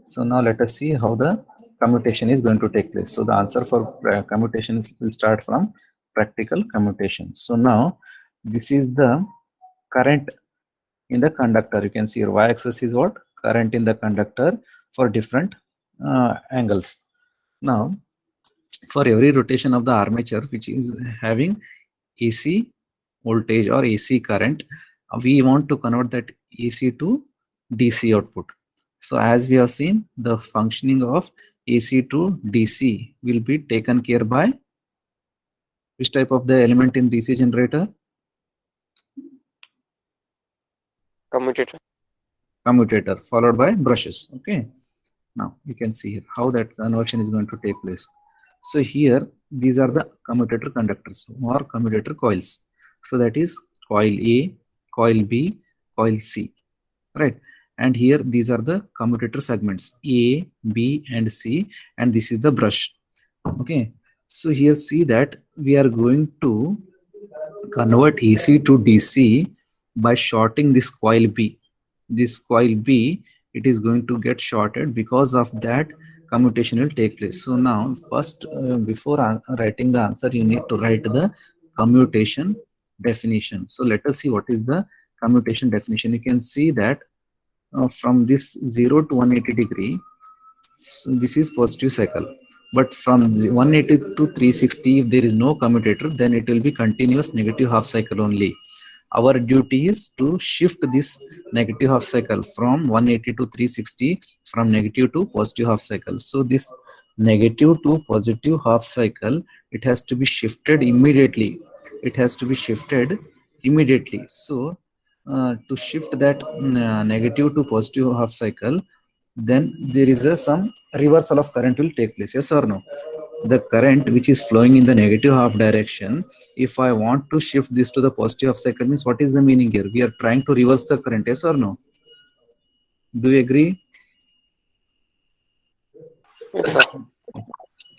So now let us see how the commutation is going to take place. So the answer for commutation will start from practical commutation. So now this is the current in the conductor. You can see your y-axis is what? Current in the conductor for different angles. Now for every rotation of the armature which is having AC voltage or AC current, we want to convert that AC to DC output. So as we have seen, the functioning of AC to DC will be taken care by which type of the element in DC generator? Commutator. Commutator followed by brushes. Okay. Now you can see here how that conversion is going to take place. So here these are the commutator conductors or commutator coils. So that is coil A, coil B, coil C, right? And here these are the commutator segments A, B, and C, and this is the brush. Okay, so here see that we are going to convert AC to DC by shorting this coil B. This coil B, it is going to get shorted. Because of that, commutation will take place. So now first before writing the answer, you need to write the commutation definition. So let us see what is the commutation definition. You can see that from this 0 to 180 degree, so this is positive cycle, but from 180 to 360, if there is no commutator, then it will be continuous negative half cycle only. Our duty is to shift this negative half cycle from 180 to 360, from negative to positive half cycle. So this negative to positive half cycle, it has to be shifted immediately. It has to be shifted immediately. So to shift that negative to positive half cycle, then there is some reversal of current will take place. Yes or no? The current which is flowing in the negative half direction, if I want to shift this to the positive half cycle, means what is the meaning here? We are trying to reverse the current. Yes or no? Do you agree? Yes, sir.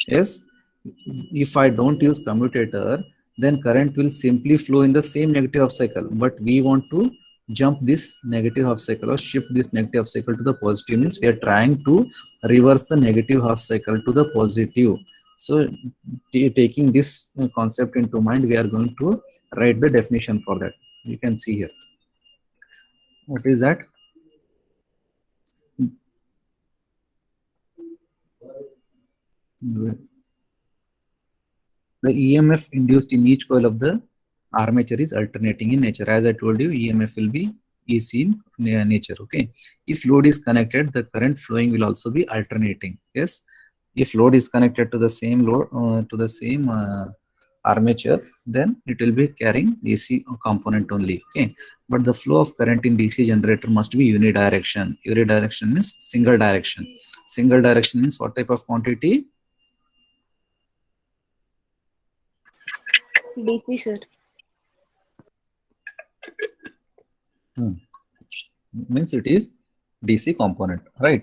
Yes. If I don't use commutator, then current will simply flow in the same negative half cycle. But we want to jump this negative half cycle or shift this negative half cycle to the positive, means we are trying to reverse the negative half cycle to the positive. So taking this concept into mind, we are going to write the definition for that. You can see here. What is that? The EMF induced in each coil of the armature is alternating in nature. As I told you, EMF will be AC in nature. Okay. If load is connected, the current flowing will also be alternating. Yes. If load is connected to the same load to the same armature, then it will be carrying AC component only. Okay. But the flow of current in DC generator must be unidirection. Unidirection means single direction. Single direction means what type of quantity? DC, sir. Means it is DC component, right?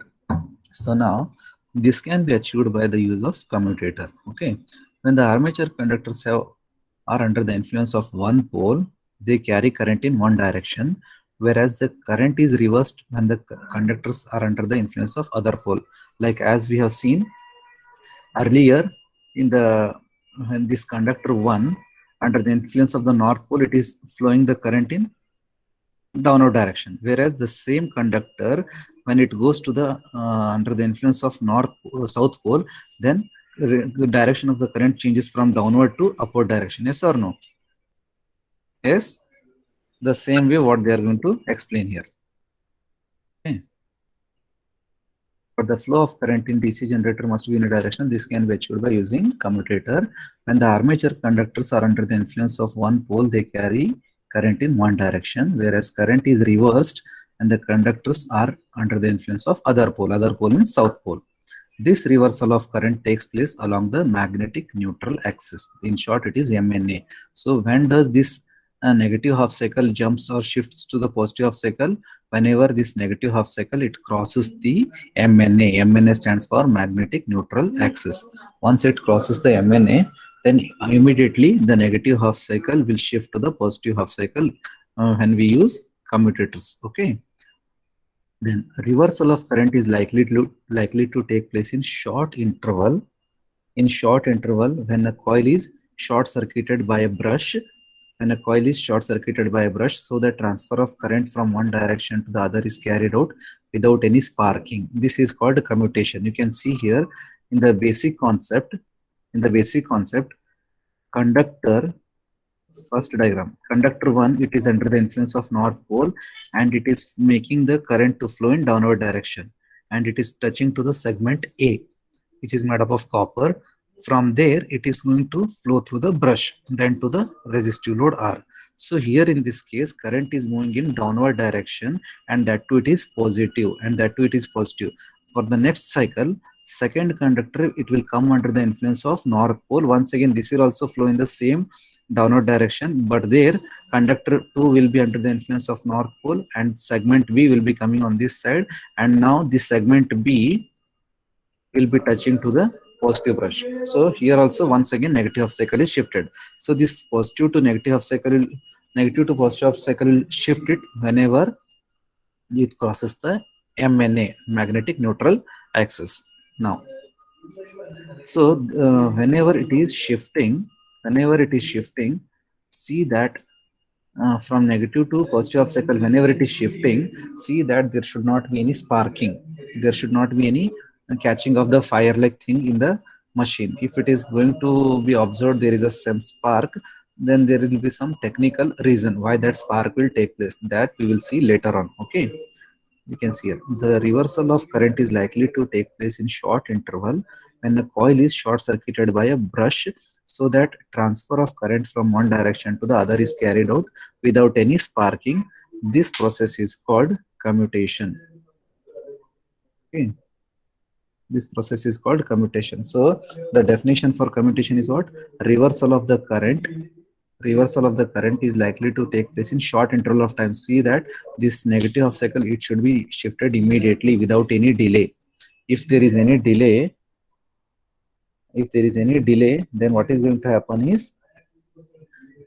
So now this can be achieved by the use of commutator. Okay, when the armature conductors are under the influence of one pole, they carry current in one direction, whereas the current is reversed when the conductors are under the influence of other pole. Like as we have seen earlier in the when this conductor 1 under the influence of the north pole, it is flowing the current in downward direction, whereas the same conductor when it goes to the under the influence of south pole, then the direction of the current changes from downward to upward direction. Yes or no? Yes, the same way what they are going to explain here. Okay. But the flow of current in DC generator must be unidirectional. This can be achieved by using commutator. When the armature conductors are under the influence of one pole, they carry current in one direction, whereas current is reversed and the conductors are under the influence of other pole. Other pole means south pole. This reversal of current takes place along the magnetic neutral axis. In short, it is MNA. So when does this negative half cycle jumps or shifts to the positive half cycle? Whenever this negative half cycle, it crosses the MNA. MNA stands for magnetic neutral axis. Once it crosses the MNA, then immediately the negative half cycle will shift to the positive half cycle when we use commutators. Okay. Then reversal of current is likely to take place in short interval. In short interval, when a coil is short circuited by a brush, so the transfer of current from one direction to the other is carried out without any sparking. This is called commutation. You can see here in the basic concept. Conductor, first diagram, conductor 1, it is under the influence of north pole and it is making the current to flow in downward direction, and it is touching to the segment A, which is made up of copper. From there it is going to flow through the brush, then to the resistive load R. So here in this case current is moving in downward direction, and that too it is positive, for the next cycle. Second conductor, it will come under the influence of north pole. Once again this will also flow in the same downward direction, but there conductor 2 will be under the influence of north pole and segment B will be coming on this side, and now this segment B will be touching to the positive brush. So here also once again negative half cycle is shifted. So this positive to positive half cycle will shift it whenever it crosses the MNA, magnetic neutral axis. Now, so whenever it is shifting, see that from negative to positive half cycle, whenever it is shifting, see that there should not be any sparking. There should not be any catching of the fire like thing in the machine. If it is going to be observed, there is a some spark, then there will be some technical reason why that spark will take place. That we will see later on. Okay. You can see here the reversal of current is likely to take place in short interval when a coil is short circuited by a brush, so that transfer of current from one direction to the other is carried out without any sparking. This process is called commutation. Okay. This process is called commutation. So the definition for commutation is what? Reversal of the current is likely to take place in short interval of time. See that this negative half cycle, it should be shifted immediately without any delay. If there is any delay, then what is going to happen is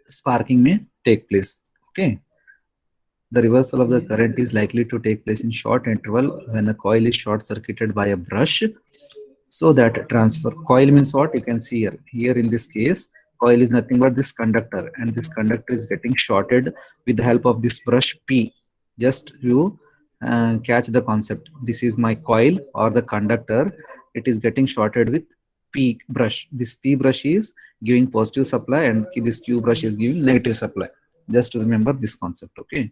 sparking may take place. Okay. The reversal of the current is likely to take place in short interval when a coil is short circuited by a brush, so that transfer. Coil means what? You can see here in this case coil is nothing but this conductor, and this conductor is getting shorted with the help of this brush P. Just you catch the concept. This is my coil or the conductor. It is getting shorted with P brush. This P brush is giving positive supply and this Q brush is giving negative supply. Just to remember this concept. Okay.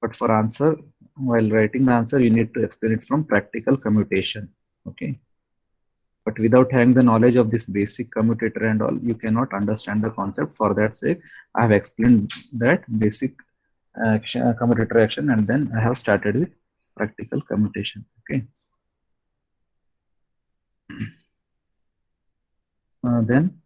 But for answer, while writing the answer, you need to explain it from practical commutation. Okay. But without having the knowledge of this basic commutator and all, you cannot understand the concept. For that sake, I have explained that basic commutator action, and then I have started with practical commutation. Okay. Then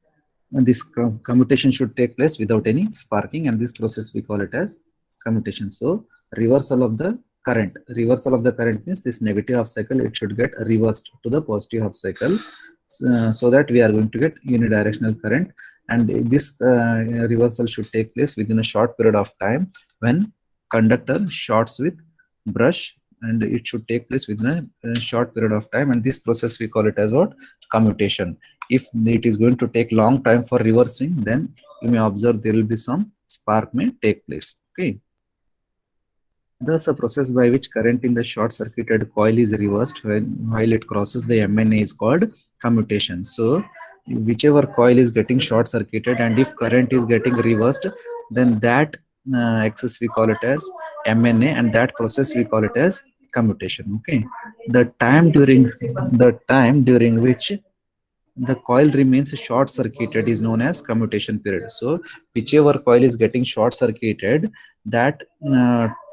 this commutation should take place without any sparking, and this process we call it as commutation. So reversal of the current. Reversal of the current means this negative half cycle, it should get reversed to the positive half cycle, so that we are going to get unidirectional current. And this reversal should take place within a short period of time when conductor shorts with brush, and it should take place within a short period of time, and this process we call it as what? Commutation. If it is going to take long time for reversing, then you may observe there will be some spark may take place. Okay. Thus, a process by which current in the short-circuited coil is reversed while it crosses the MNA is called commutation. So, whichever coil is getting short-circuited, and if current is getting reversed, then that axis we call it as MNA, and that process we call it as commutation. Okay. The time during which the coil remains short circuited is known as commutation period. So whichever coil is getting short circuited, that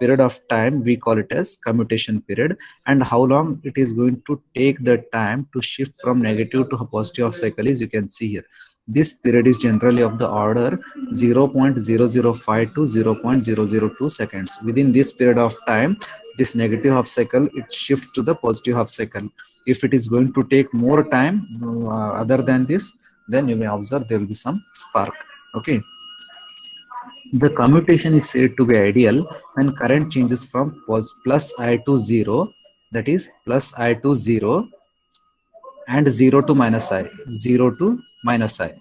period of time we call it as commutation period. And how long it is going to take the time to shift from negative to positive half cycle is, you can see here. This period is generally of the order 0.005 to 0.002 seconds. Within this period of time, this negative half cycle, it shifts to the positive half cycle. If it is going to take more time other than this, then you may observe there will be some spark. Okay. The commutation is said to be ideal when current changes from plus I to 0, that is plus I to 0, and 0 to minus I, 0 to minus I.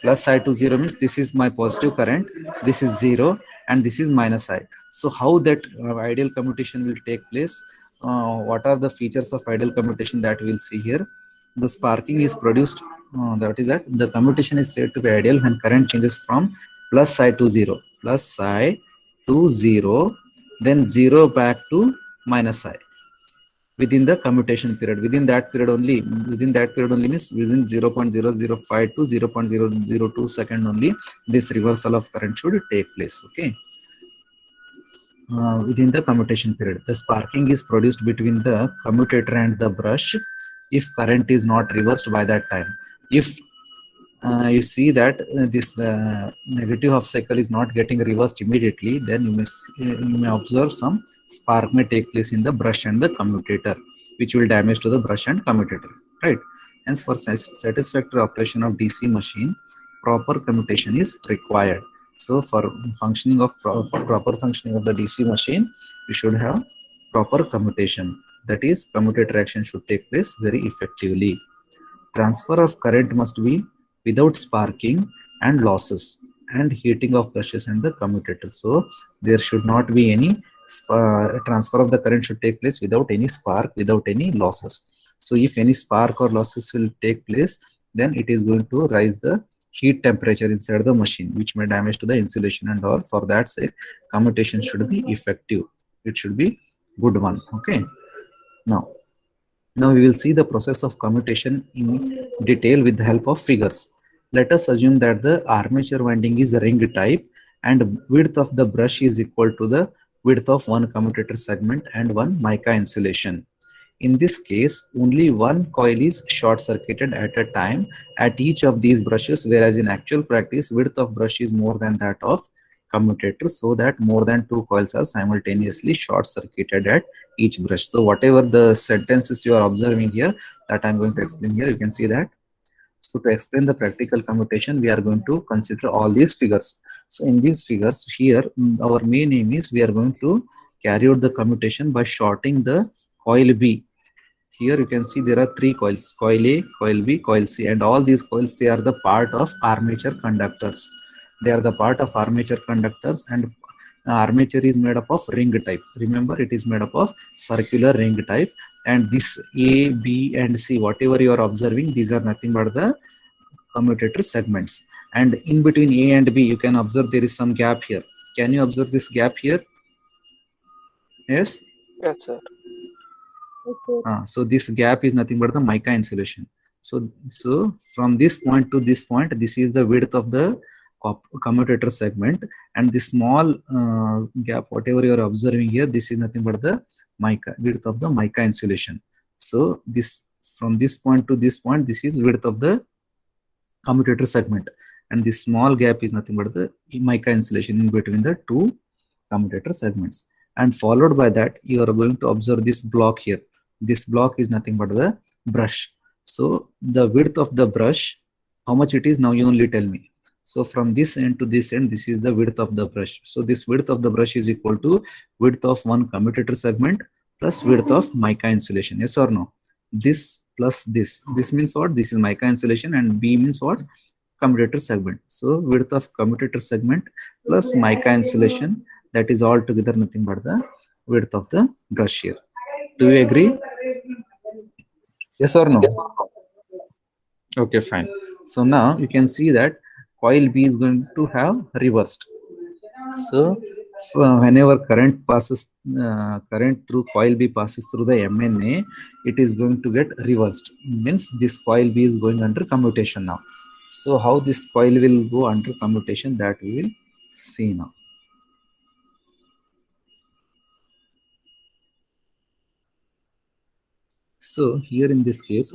Plus I to 0 means this is my positive current, this is 0, and this is minus I. So how that ideal commutation will take place? What are the features of ideal commutation that we will see here? The sparking is produced, that is that the commutation is said to be ideal when current changes from plus I to 0, plus I to 0, then 0 back to minus I within the commutation period. Within that period only means within 0.005 to 0.002 second only, this reversal of current should take place. Okay. Within the commutation period, the sparking is produced between the commutator and the brush if current is not reversed by that time. If you see that this negative half cycle is not getting reversed immediately, then you may observe some spark may take place in the brush and the commutator, which will damage to the brush and commutator, right? Hence, for satisfactory operation of DC machine, proper commutation is required. So for functioning of proper functioning of the DC machine, we should have proper commutation, that is commutator action should take place very effectively. Transfer of current must be without sparking and losses and heating of brushes and the commutator. So there should not be any transfer of the current should take place without any spark, without any losses. So if any spark or losses will take place, then it is going to rise the heat temperature inside the machine, which may damage to the insulation and all. For that sake, commutation should be effective. It should be good one. Okay. Now we will see the process of commutation in detail with the help of figures. Let us assume that the armature winding is ring type and width of the brush is equal to the width of one commutator segment and one mica insulation. In this case, only one coil is short circuited at a time at each of these brushes, whereas in actual practice, width of brush is more than that of commutator, so that more than two coils are simultaneously short circuited at each brush. So whatever the sentences you are observing here, that I'm going to explain here, you can see that. So to explain the practical commutation, we are going to consider all these figures. So in these figures here, our main aim is we are going to carry out the commutation by shorting the coil B. Here you can see there are three coils, coil A, coil B, coil C, and all these coils, they are the part of armature conductors. They are the part of armature conductors, and armature is made up of ring type. Remember, it is made up of circular ring type, and this A, B, and C, whatever you are observing, these are nothing but the commutator segments. And in between A and B, you can observe there is some gap here. Can you observe this gap here? Yes? Yes, sir. So this gap is nothing but the mica insulation. So from this point to this point, this is the width of the commutator segment, and the small gap, whatever you are observing here, this is nothing but the mica width of the mica insulation. So this from this point to this point, this is width of the commutator segment, and this small gap is nothing but the mica insulation in between the two commutator segments. And followed by that, you are going to observe this block here. This block is nothing but the brush. So the width of the brush, how much it is, now you only tell me. So from this end to this end, this is the width of the brush. So this width of the brush is equal to width of one commutator segment plus width of mica insulation. Yes or no? This plus this. This means what? This is mica insulation, and B means what? Commutator segment. So width of commutator segment plus mica insulation, that is altogether nothing but the width of the brush here. Do you agree? Yes or no? Yes. Okay, fine. So now you can see that coil B is going to have reversed. So whenever current passes, current through coil B passes through the MNA, it is going to get reversed. Means this coil B is going under commutation now. So how this coil will go under commutation, that we will see now. So here in this case,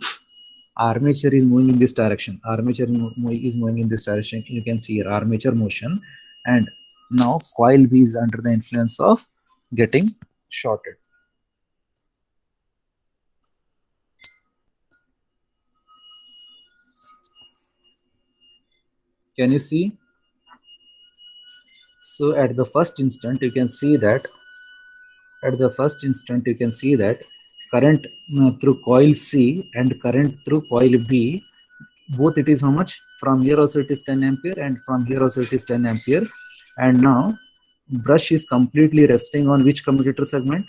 armature is moving in this direction. Armature is moving in this direction. You can see here armature motion, and now coil B is under the influence of getting shorted. Can you see? So at the first instant, you can see that current through coil C and current through coil B, both it is how much? From here also it is 10 ampere and from here also it is 10 ampere. And now brush is completely resting on which commutator segment?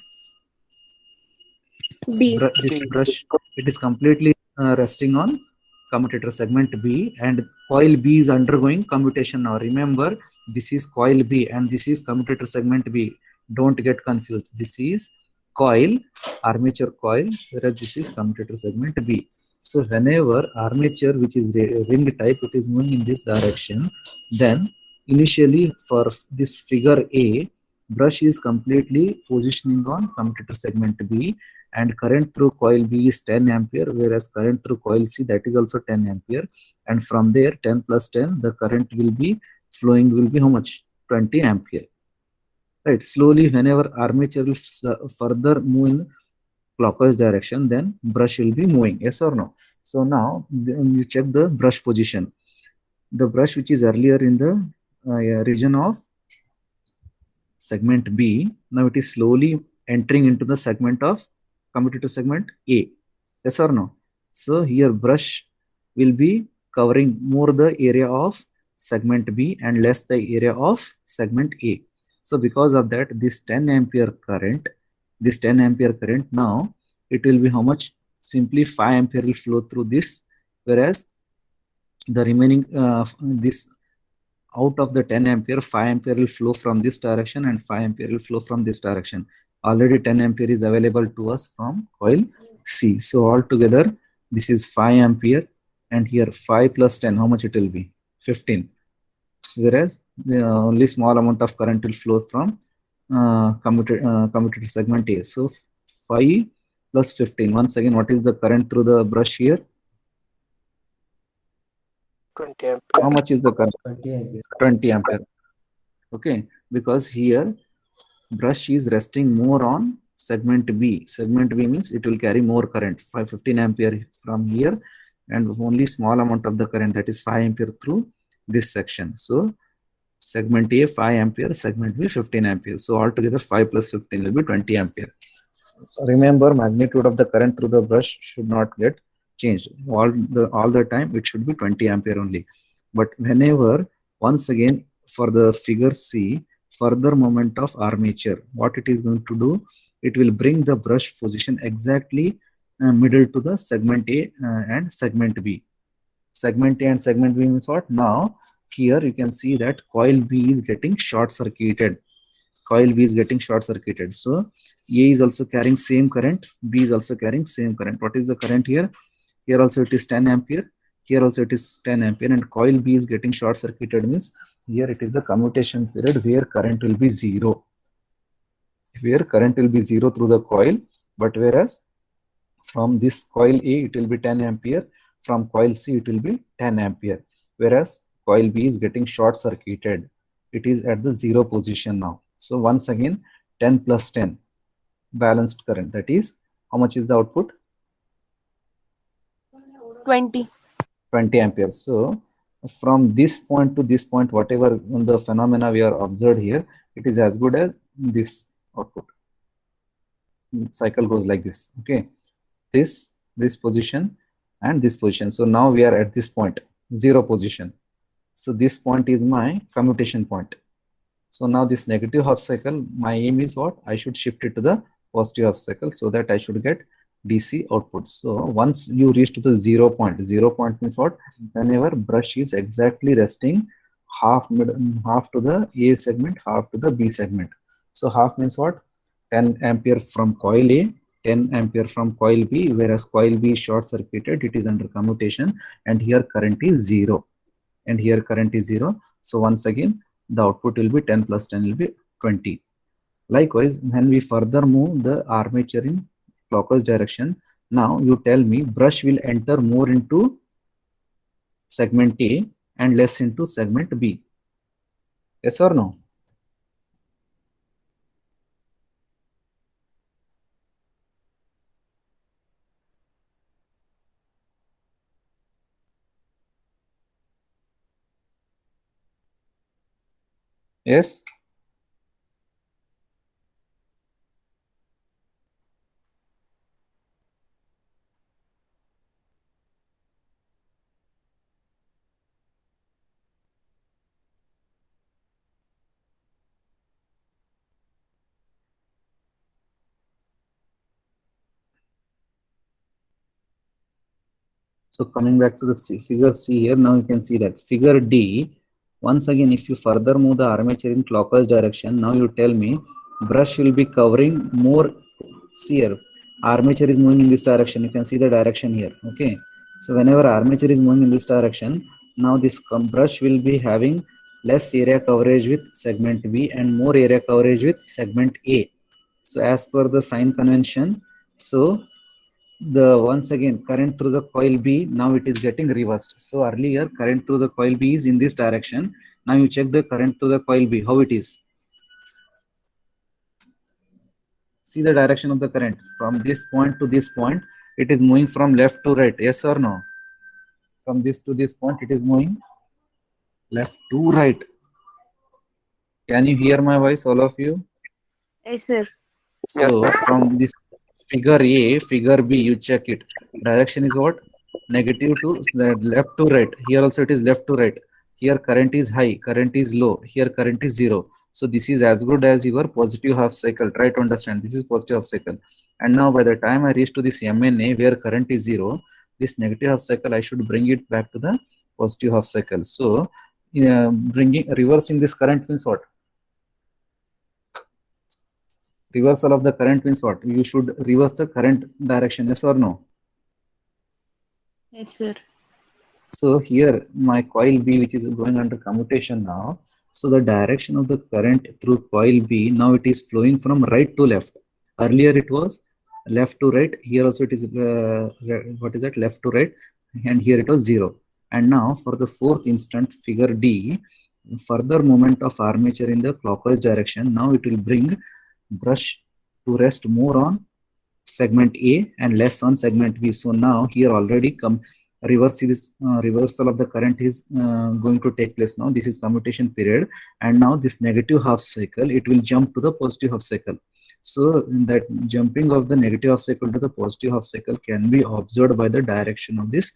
B. This brush, it is completely resting on commutator segment B, and coil B is undergoing commutation now. Remember, this is coil B and this is commutator segment B. Don't get confused. This is coil, armature coil, whereas this is commutator segment B. So whenever armature, which is ring type, it is moving in this direction, then initially for this figure A, brush is completely positioning on commutator segment B, and current through coil B is 10 ampere, whereas current through coil C, that is also 10 ampere, and from there 10 plus 10, the current will be flowing will be how much? 20 ampere. Right, slowly whenever armature will further move in clockwise direction, then brush will be moving, yes or no? So now you check the brush position. The brush which is earlier in the region of segment B, now it is slowly entering into the segment of commutator segment A. Yes or no? So here brush will be covering more the area of segment B and less the area of segment A. So because of that, this 10 ampere current, now it will be how much? Simply 5 ampere will flow through this, whereas the remaining this out of the 10 ampere, 5 ampere will flow from this direction and 5 ampere will flow from this direction. Already 10 ampere is available to us from coil C. So altogether, this is 5 ampere, and here 5 plus 10, how much it will be? 15. Whereas only small amount of current will flow from commutator segment A. So 5 plus 15. Once again, what is the current through the brush here? 20 ampere. How much is the current? 20 ampere. 20 ampere. Okay, because here brush is resting more on segment B. Segment B means it will carry more current, 15 ampere from here, and only small amount of the current, that is 5 ampere through this section. So segment A 5 ampere, segment B 15 ampere. So altogether 5 plus 15 will be 20 ampere. Remember, magnitude of the current through the brush should not get changed. All the time it should be 20 ampere only. But whenever, once again, for the figure C, further moment of armature, what it is going to do, it will bring the brush position exactly middle to the segment A and segment B. Segment A and segment B means what? Now here you can see that coil B is getting short circuited. Coil B is getting short circuited. So A is also carrying same current, B is also carrying same current. What is the current here? Here also it is 10 ampere, here also it is 10 ampere, and coil B is getting short circuited means here it is the commutation period where current will be zero. Where current will be zero through the coil, but whereas from this coil A it will be 10 ampere, from coil C it will be 10 ampere, whereas coil B is getting short circuited. It is at the zero position now. So once again, 10 plus 10 balanced current, that is how much is the output? 20. 20 amperes. So from this point to this point, whatever the phenomena we are observed here, it is as good as this output. Cycle goes like this. Okay, this position and this position. So now we are at this point, zero position. So this point is my commutation point. So now this negative half cycle, my aim is what? I should shift it to the positive half cycle so that I should get DC output. So once you reach to the 0 point means what? Whenever brush is exactly resting half to the A segment, half to the B segment. So half means what? 10 ampere from coil A, 10 ampere from coil B, whereas coil B is short circuited, it is under commutation, and here current is 0. And here current is 0. So once again, the output will be 10 plus 10 will be 20. Likewise, when we further move the armature in clockwise direction, now you tell me brush will enter more into segment A and less into segment B. Yes or no? Yes. So coming back to the figure C here, now you can see that figure D. Once again, if you further move the armature in clockwise direction, now you tell me brush will be covering more. See here, armature is moving in this direction. You can see the direction here. Okay. So whenever armature is moving in this direction, now this brush will be having less area coverage with segment B and more area coverage with segment A. So as per the sign convention, so the once again current through the coil B, now it is getting reversed. So earlier current through the coil B is in this direction. Now you check the current through the coil B, how it is. See the direction of the current from this point to this point, it is moving from left to right, yes or no? From this to this point, it is moving left to right. Can you hear my voice, all of you? Yes, sir. So Yes, sir. from this figure A, figure B, you check it. Direction is what? Negative to left to right. Here also it is left to right. Here current is high, current is low. Here current is zero. So this is as good as your positive half cycle. Try to understand. This is positive half cycle. And now by the time I reach to this MNA where current is zero, this negative half cycle, I should bring it back to the positive half cycle. So reversing this current means what? Reversal of the current means what? You should reverse the current direction, yes or no? Yes, sir. So here my coil B, which is going under commutation now. So the direction of the current through coil B, now it is flowing from right to left. Earlier it was left to right. Here also it is, what is that? Left to right. And here it was zero. And now for the fourth instant, figure D, further movement of armature in the clockwise direction. Now it will bring brush to rest more on segment A and less on segment B. So now here already reversal of the current is going to take place now. This is commutation period, and now this negative half cycle, it will jump to the positive half cycle. So that jumping of the negative half cycle to the positive half cycle can be observed by the direction of this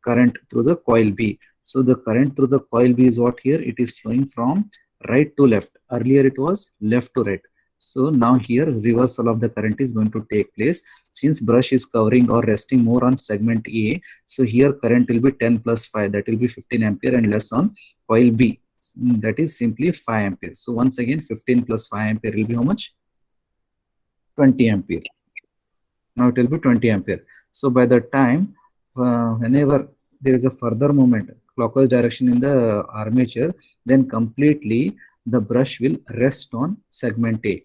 current through the coil B. So the current through the coil B is what here? It is flowing from right to left. Earlier it was left to right. So now here reversal of the current is going to take place. Since brush is covering or resting more on segment A, so here current will be 10 plus 5, that will be 15 ampere, and less on coil B, that is simply 5 ampere. So once again 15 plus 5 ampere will be how much? 20 ampere. Now it will be 20 ampere. So by the time whenever there is a further movement clockwise direction in the armature, then completely the brush will rest on segment A.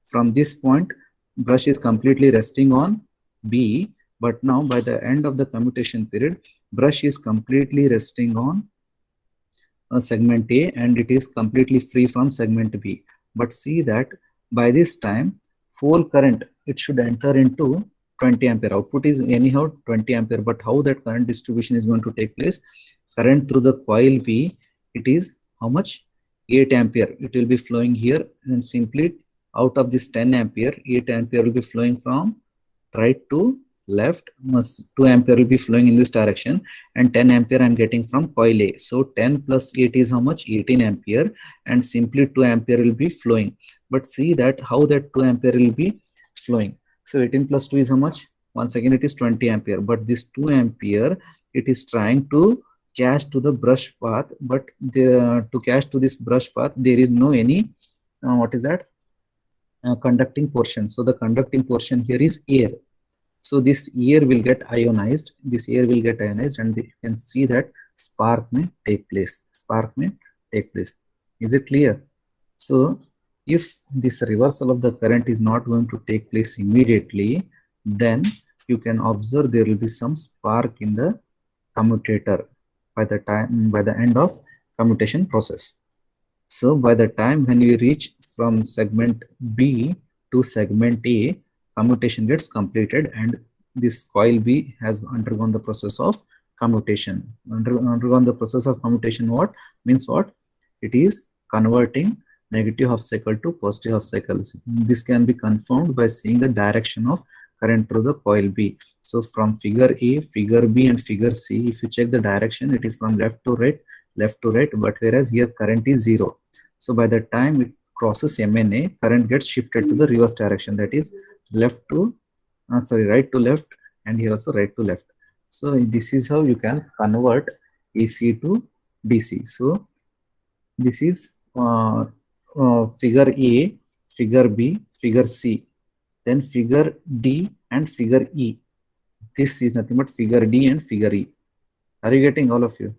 From this point, brush is completely resting on B, but now by the end of the commutation period, brush is completely resting on segment A, and it is completely free from segment B. But see that by this time, whole current, it should enter into 20 ampere. Output is anyhow 20 ampere, but how that current distribution is going to take place? Current through the coil B, it is how much? 8 ampere. It will be flowing here, and simply out of this 10 ampere, 8 ampere will be flowing from right to left. 2 ampere will be flowing in this direction, and 10 ampere I'm getting from coil A. So 10 plus 8 is how much? 18 ampere, and simply 2 ampere will be flowing. But see that how that 2 ampere will be flowing. So 18 plus 2 is how much? Once again it is 20 ampere, but this 2 ampere, it is trying to catch to the brush path, but to catch to this brush path, there is no any what is that? Conducting portion. So the conducting portion here is air. So this air will get ionized. This air will get ionized, and you can see that spark may take place. Spark may take place. Is it clear? So if this reversal of the current is not going to take place immediately, then you can observe there will be some spark in the commutator by the end of commutation process. So by the time when you reach from segment B to segment A, commutation gets completed, and this coil B has undergone the process of commutation. Undergone the process of commutation, what means what? It is converting negative half cycle to positive half cycles. This can be confirmed by seeing the direction of current through the coil B. So from figure A, figure B, and figure C, if you check the direction, it is from left to right, but whereas here current is zero. So by the time it crosses MNA, current gets shifted to the reverse direction, that is right to left, and here also right to left. So this is how you can convert AC to DC. So this is figure A, figure B, figure C, then figure D and figure E. This is nothing but figure D and figure E. Are you getting, all of you?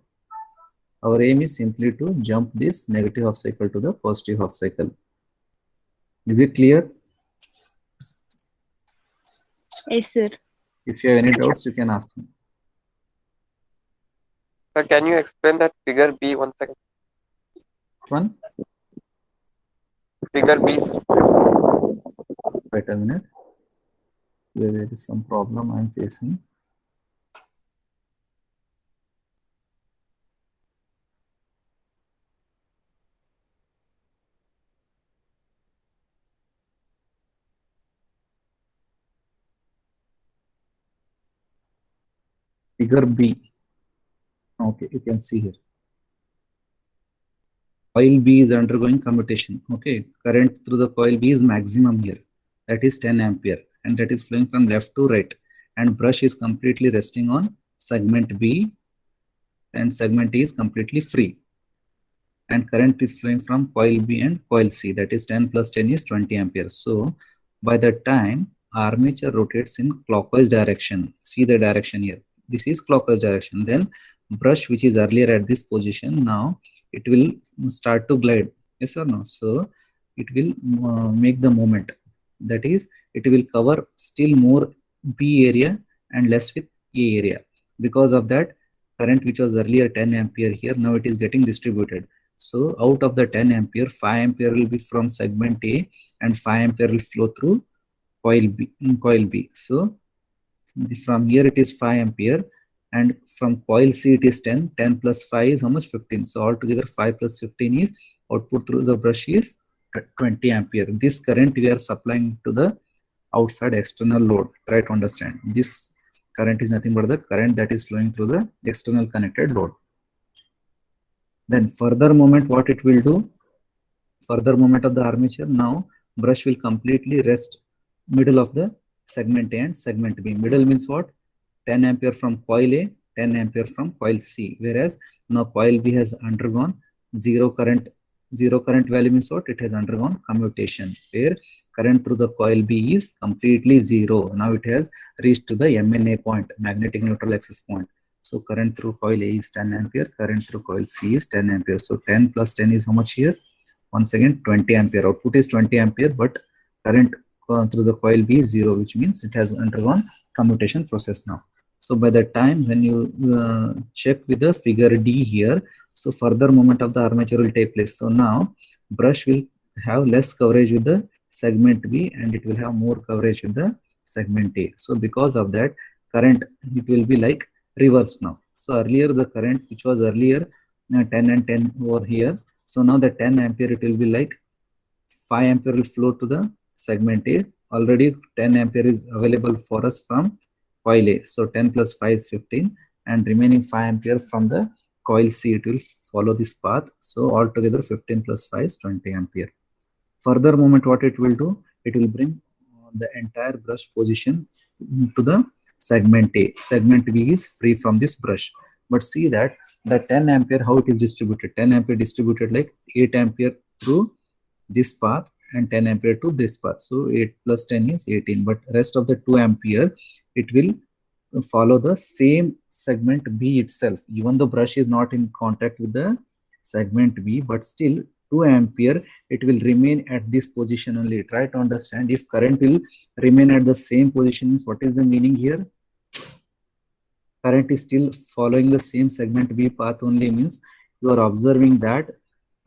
Our aim is simply to jump this negative half cycle to the positive half cycle. Is it clear? Yes, sir. If you have any doubts, you can ask me. Sir, can you explain that figure B once again? One, Figure B, sir. wait a minute. Here there is some problem I am facing. Figure B. Okay, you can see here. Coil B is undergoing commutation. Okay, current through the coil B is maximum here. That is 10 ampere, and that is flowing from left to right. And brush is completely resting on segment B, and segment A is completely free. And current is flowing from coil B and coil C. That is 10 plus 10 is 20 ampere. So by the time armature rotates in clockwise direction, see the direction here. This is clockwise direction. Then brush, which is earlier at this position, now it will start to glide. Yes or no? So it will make the movement. That is, it will cover still more B area and less with A area. Because of that, current which was earlier 10 ampere here, now it is getting distributed. So out of the 10 ampere, 5 ampere will be from segment A and 5 ampere will flow through coil B. So from here it is 5 ampere, and from coil C it is 10. 10 plus 5 is how much? 15. So altogether 5 plus 15 is output through the brush is 20 ampere. This current we are supplying to the outside external load. Try to understand. This current is nothing but the current that is flowing through the external connected load. Then further movement, what it will do? Further movement of the armature, now brush will completely rest middle of the segment A and segment B. Middle means what? 10 ampere from coil A, 10 ampere from coil C. Whereas now coil B has undergone zero current. Zero current value means what? It has undergone commutation, where current through the coil B is completely zero. Now it has reached to the MNA point, magnetic neutral axis point. So current through coil A is 10 ampere, current through coil C is 10 ampere. So 10 plus 10 is how much here? Once again 20 ampere. Output is 20 ampere, but current through the coil B is 0, which means it has undergone commutation process now. So by the time when you check with the figure D here, so further movement of the armature will take place. So now brush will have less coverage with the segment B and it will have more coverage with the segment A. So because of that, current, it will be like reverse now. So earlier the current which was earlier 10 and 10 over here, so now the 10 ampere it will be like 5 ampere will flow to the segment A. Already 10 ampere is available for us from coil A. So 10 plus 5 is 15, and remaining 5 ampere from the coil C, it will follow this path. So altogether 15 plus 5 is 20 ampere. Further movement, what it will do? It will bring the entire brush position to the segment A. Segment B is free from this brush. But see that the 10 ampere, how it is distributed? 10 ampere distributed like 8 ampere through this path and 10 ampere to this path. So 8 plus 10 is 18. But rest of the 2 ampere, it will follow the same segment B itself. Even the brush is not in contact with the segment B, but still 2 ampere, it will remain at this position only. Try to understand. If current will remain at the same position, what is the meaning here? Current is still following the same segment B path only, means you are observing that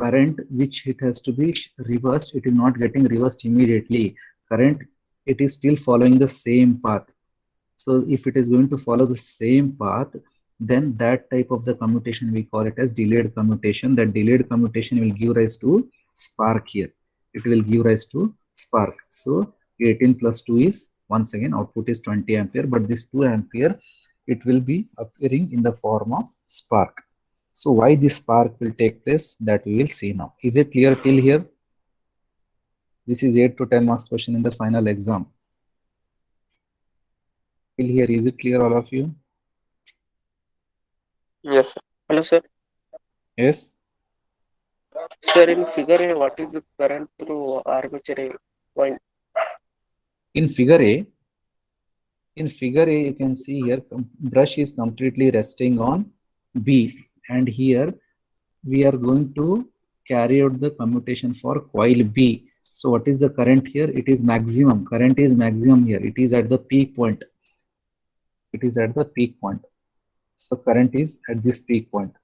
current which it has to be reversed, it is not getting reversed immediately. Current, it is still following the same path. So if it is going to follow the same path, then that type of the commutation, we call it as delayed commutation. That delayed commutation will give rise to spark here. It will give rise to spark. So 18 plus 2 is, once again, output is 20 ampere, but this 2 ampere, it will be appearing in the form of spark. So why this spark will take place, that we will see now. Is it clear till here? This is 8 to 10 marks question in the final exam. Till here, is it clear, all of you? Yes, sir. Hello, sir. Yes. Sir, in figure A, what is the current through armature coil? In figure A, you can see here brush is completely resting on B, and here we are going to carry out the commutation for coil B. So what is the current here? It is maximum. Current is maximum here. It is at the peak point. It is at the peak point. So current is at this peak point.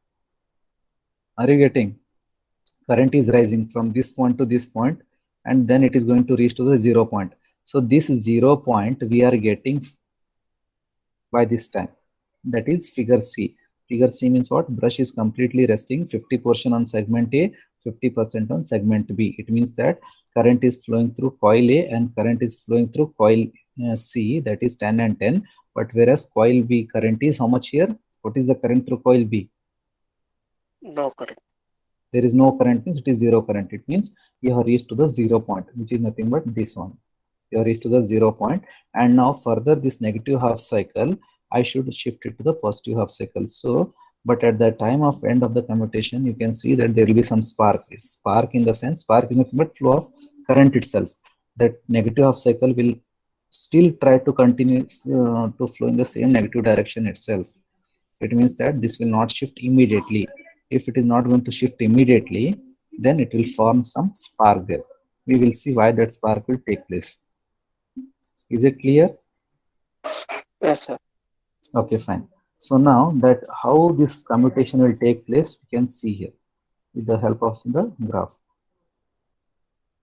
Are you getting? Current is rising from this point to this point, and then it is going to reach to the 0 point. So this 0 point we are getting by this time. That is figure C. Figure C means what? Brush is completely resting 50% on segment A, 50% on segment B. It means that current is flowing through coil A and current is flowing through coil C, that is 10 and 10. But whereas coil B current is how much here? What is the current through coil B? No current. There is no current, means it is 0 current. It means you have reached to the 0 point, which is nothing but this one. You have reached to the 0 point, and now further this negative half cycle, I should shift it to the positive half cycle. So, but at the time of end of the commutation, you can see that there will be some spark. Spark in the sense, spark is nothing but flow of current itself. That negative half cycle will still try to continue to flow in the same negative direction itself. It means that this will not shift immediately. If it is not going to shift immediately, then it will form some spark there. We will see why that spark will take place. Is it clear? Yes, sir. Okay, fine. So now that how this commutation will take place, we can see here with the help of the graph.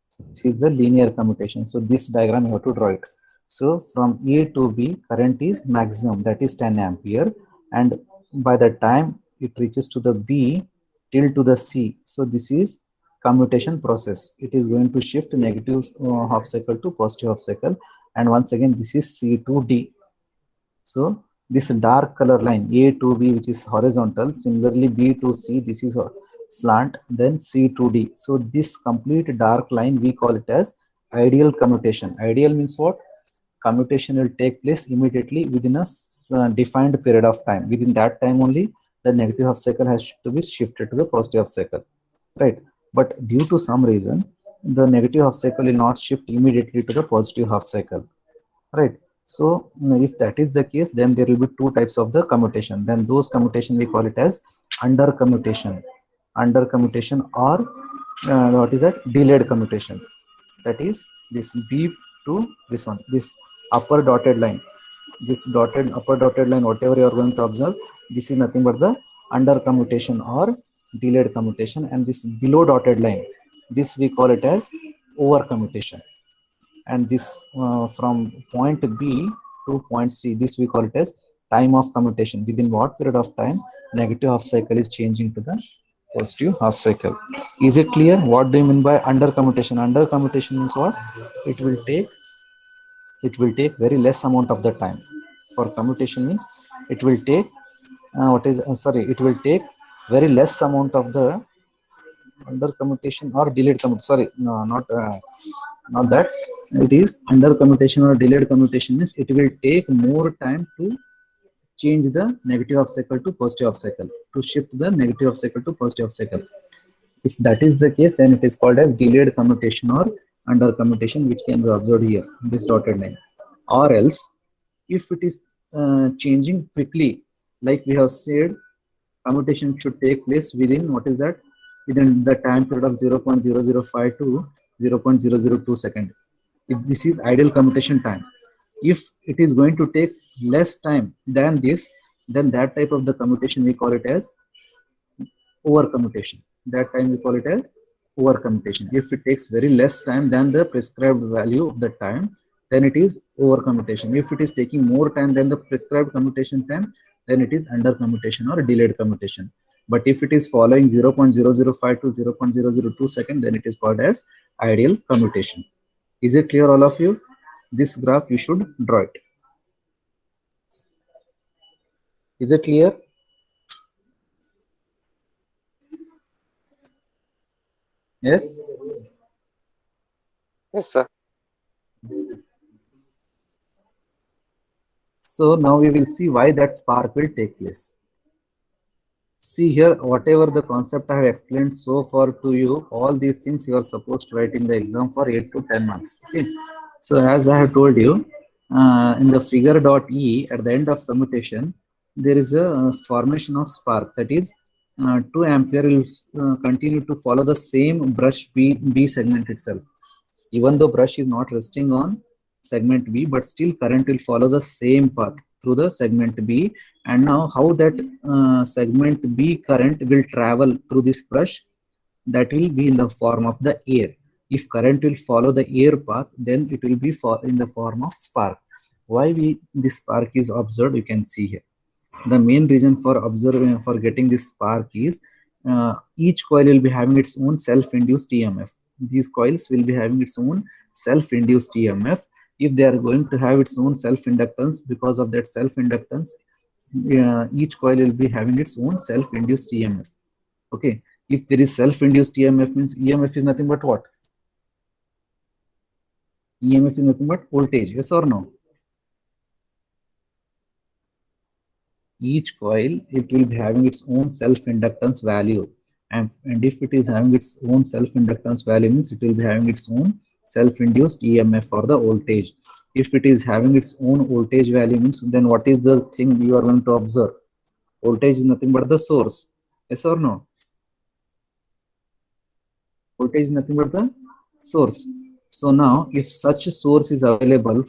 So this is the linear commutation. So this diagram you have to draw it. So from A to B, current is maximum, that is 10 ampere, and by the time it reaches to the B till to the C, so this is commutation process. It is going to shift negative half cycle to positive half cycle, and once again this is C to D. So this dark color line A to B, which is horizontal, similarly B to C, this is slant, then C to D. So this complete dark line we call it as ideal commutation. Ideal means what? Commutation will take place immediately within a defined period of time. Within that time only, the negative half cycle has to be shifted to the positive half cycle, right? But due to some reason, the negative half cycle will not shift immediately to the positive half cycle, right? So if that is the case, then there will be two types of the commutation. Then those commutation we call it as under commutation, or what is that? Delayed commutation. That is this B to this one, this upper dotted line, this upper dotted line, whatever you are going to observe, this is nothing but the under commutation or delayed commutation, and this below dotted line, this we call it as over commutation. And this from point B to point C, this we call it as time of commutation. Within what period of time negative half cycle is changing to the positive half cycle. Is it clear? What do you mean by under commutation? Under commutation means what? It will take very less amount of the time. For commutation means it will take it will take very less amount of the under commutation or delayed commutation. Sorry, no, not that. It is under commutation or delayed commutation means it will take more time to change the negative half cycle to positive half cycle, to shift the negative half cycle to positive half cycle. If that is the case, then it is called as delayed commutation or under commutation, which can be observed here, this dotted line. Or else, if it is changing quickly, like we have said, commutation should take place within, what is that? Within the time period of 0.005 to 0.002 second. If this is ideal commutation time. If it is going to take less time than this, then that type of the commutation we call it as over commutation. That time we call it as over commutation. If it takes very less time than the prescribed value of the time, then it is over commutation. If it is taking more time than the prescribed commutation time, then it is under commutation or delayed commutation. But if it is following 0.005 to 0.002 second, then it is called as ideal commutation. Is it clear, all of you? This graph you should draw it. Is it clear? Yes? Yes, sir. So now we will see why that spark will take place. See here, whatever the concept I have explained so far to you, all these things you are supposed to write in the exam for 8 to 10 marks. Okay. So as I have told you, in the figure dot E at the end of commutation, there is a formation of spark. That is, 2 ampere will continue to follow the same brush B segment itself. Even though brush is not resting on segment B, but still current will follow the same path through the segment B. And now how that segment B current will travel through this brush, that will be in the form of the air. If current will follow the air path, then it will be in the form of spark. Why this spark is observed, you can see here. The main reason for observing, for getting this spark is each coil will be having its own self-induced EMF. These coils will be having its own self-induced EMF. If they are going to have its own self-inductance, because of that self-inductance, each coil will be having its own self-induced EMF. Okay. If there is self-induced EMF, means EMF is nothing but what? EMF is nothing but voltage. Yes or no? Each coil, it will be having its own self-inductance value. And if it is having its own self-inductance value, means it will be having its own self-induced EMF for the voltage. If it is having its own voltage value, means then what is the thing you are going to observe? Voltage is nothing but the source. Yes or no? Voltage is nothing but the source. So now, if such a source is available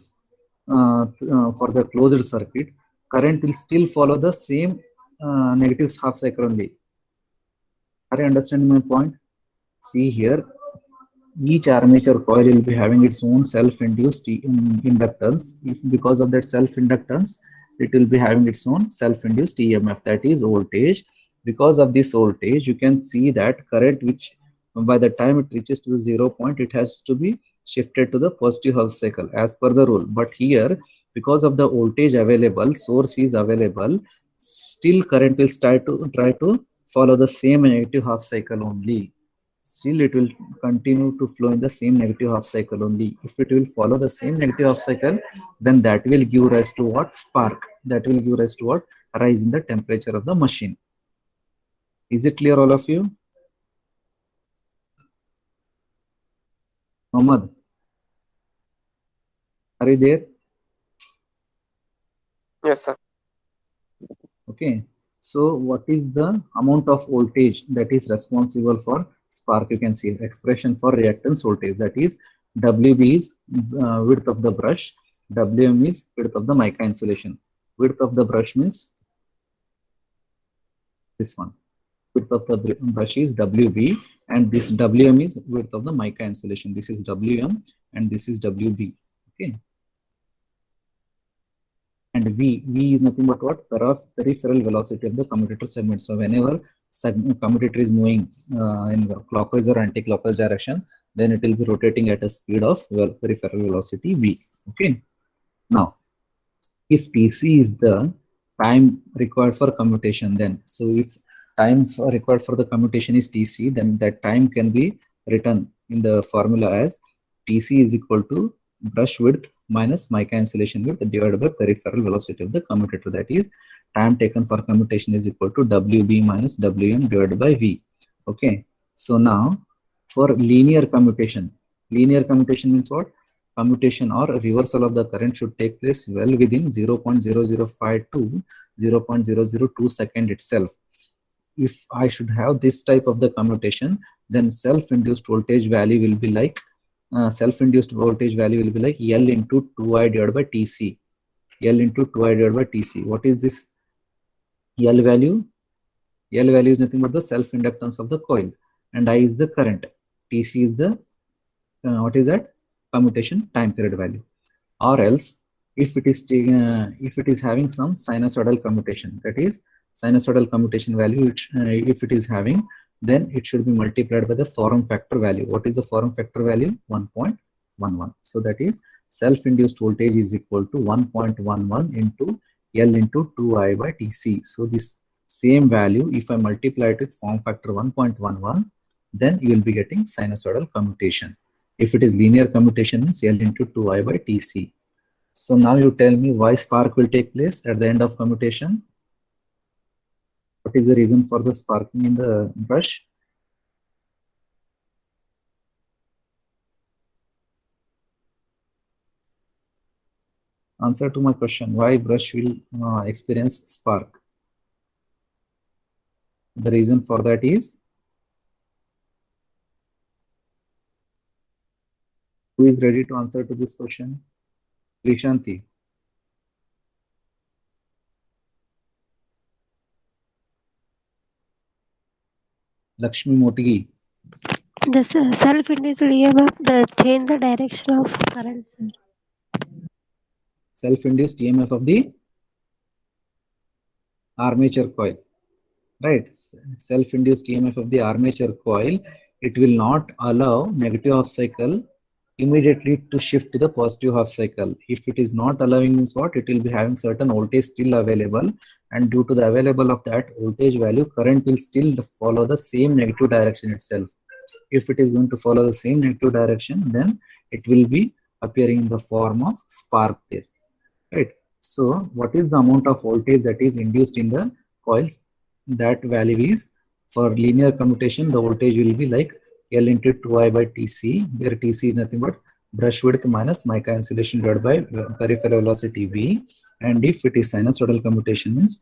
for the closed circuit, current will still follow the same negative half cycle only. Are you understanding my point? See here, each armature coil will be having its own self-induced inductance. If because of that self-inductance, it will be having its own self-induced EMF, that is voltage. Because of this voltage, you can see that current, which by the time it reaches to the 0 point, it has to be shifted to the positive half cycle as per the rule. But here, because of the voltage available, source is available, still current will try to follow the same negative half cycle only. Still it will continue to flow in the same negative half cycle only. If it will follow the same negative half cycle, then that will give rise to what? Spark. That will give rise to what? Rise in the temperature of the machine. Is it clear, all of you? Mohammed, are you there? Yes, sir. Okay. So what is the amount of voltage that is responsible for spark? You can see expression for reactance voltage, that is WB is width of the brush, WM is width of the mica insulation. Width of the brush means this one. Width of the brush is WB, and this WM is width of the mica insulation. This is WM and this is WB. Okay. And V is nothing but what? Peripheral velocity of the commutator segment. So whenever commutator is moving in clockwise or anti-clockwise direction, then it will be rotating at a speed of peripheral velocity V. Okay. Now, if Tc is the time required for commutation, then so if time required for the commutation is Tc, then that time can be written in the formula as Tc is equal to brush width minus mica insulation width divided by peripheral velocity of the commutator. That is, time taken for commutation is equal to WB minus WM divided by V. Okay. So now, for linear commutation means what? Commutation or reversal of the current should take place well within 0.0052 to 0.002 second itself. If I should have this type of the commutation, then self-induced voltage value will be like L into 2I divided by Tc. L into 2I divided by Tc. What is this L value? L value is nothing but the self-inductance of the coil, and I is the current. Tc is the what is that? Commutation time period value. Or else, if it is having some sinusoidal commutation, that is sinusoidal commutation value, which if it is having, then it should be multiplied by the form factor value. What is the form factor value? 1.11. So that is self-induced voltage is equal to 1.11 into L into 2I by Tc. So this same value, if I multiply it with form factor 1.11, then you will be getting sinusoidal commutation. If it is linear commutation, means L into 2I by Tc. So now you tell me why spark will take place at the end of commutation. What is the reason for the sparking in the brush? Answer to my question, why brush will experience spark? The reason for that is, who is ready to answer to this question? Rishanti. Lakshmi Motigi. The self-induced EMF that change the direction of current, sir. Self-induced EMF of the armature coil, right? Self-induced EMF of the armature coil, it will not allow negative half cycle immediately to shift to the positive half cycle. If it is not allowing, means what? It will be having certain voltage still available, and due to the available of that voltage value, current will still follow the same negative direction itself. If it is going to follow the same negative direction, then it will be appearing in the form of spark there, right? So what is the amount of voltage that is induced in the coils? That value is, for linear commutation, the voltage will be like L into 2I by Tc, where Tc is nothing but brush width minus mica insulation divided by peripheral velocity V. And if it is sinusoidal commutation, means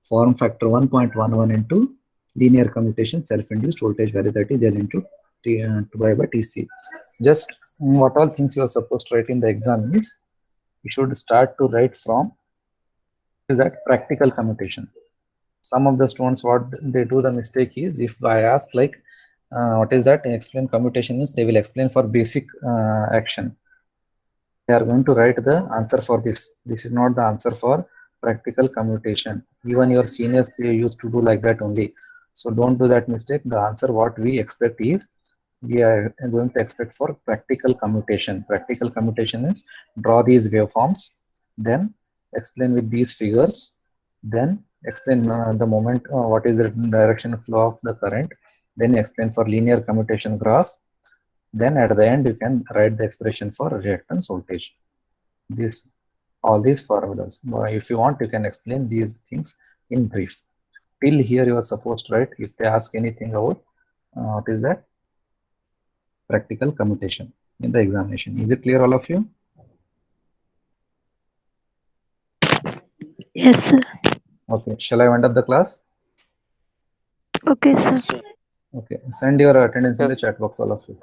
form factor 1.11 into linear commutation self-induced voltage value, that is L into 2I by Tc. Just what all things you are supposed to write in the exam is, you should start to write from is that practical commutation. Some of the students, what they do the mistake is, if I ask like what is that, explain commutation, is they will explain for basic action. They are going to write the answer for this. This is not the answer for practical commutation. Even your seniors, they used to do like that only. So don't do that mistake. The answer what we expect is, we are going to expect for practical commutation. Practical commutation is, draw these waveforms, then explain with these figures, then explain the moment, what is the direction flow of the current, then explain for linear commutation graph, then at the end you can write the expression for reactance voltage. All these formulas. If you want, you can explain these things in brief. Till here you are supposed to write. If they ask anything about what is that, practical commutation in the examination. Is it clear, all of you? Yes, sir. Okay, shall I wind up the class? Okay, sir. Okay, send your attendance in Yes. the chat box, all of you.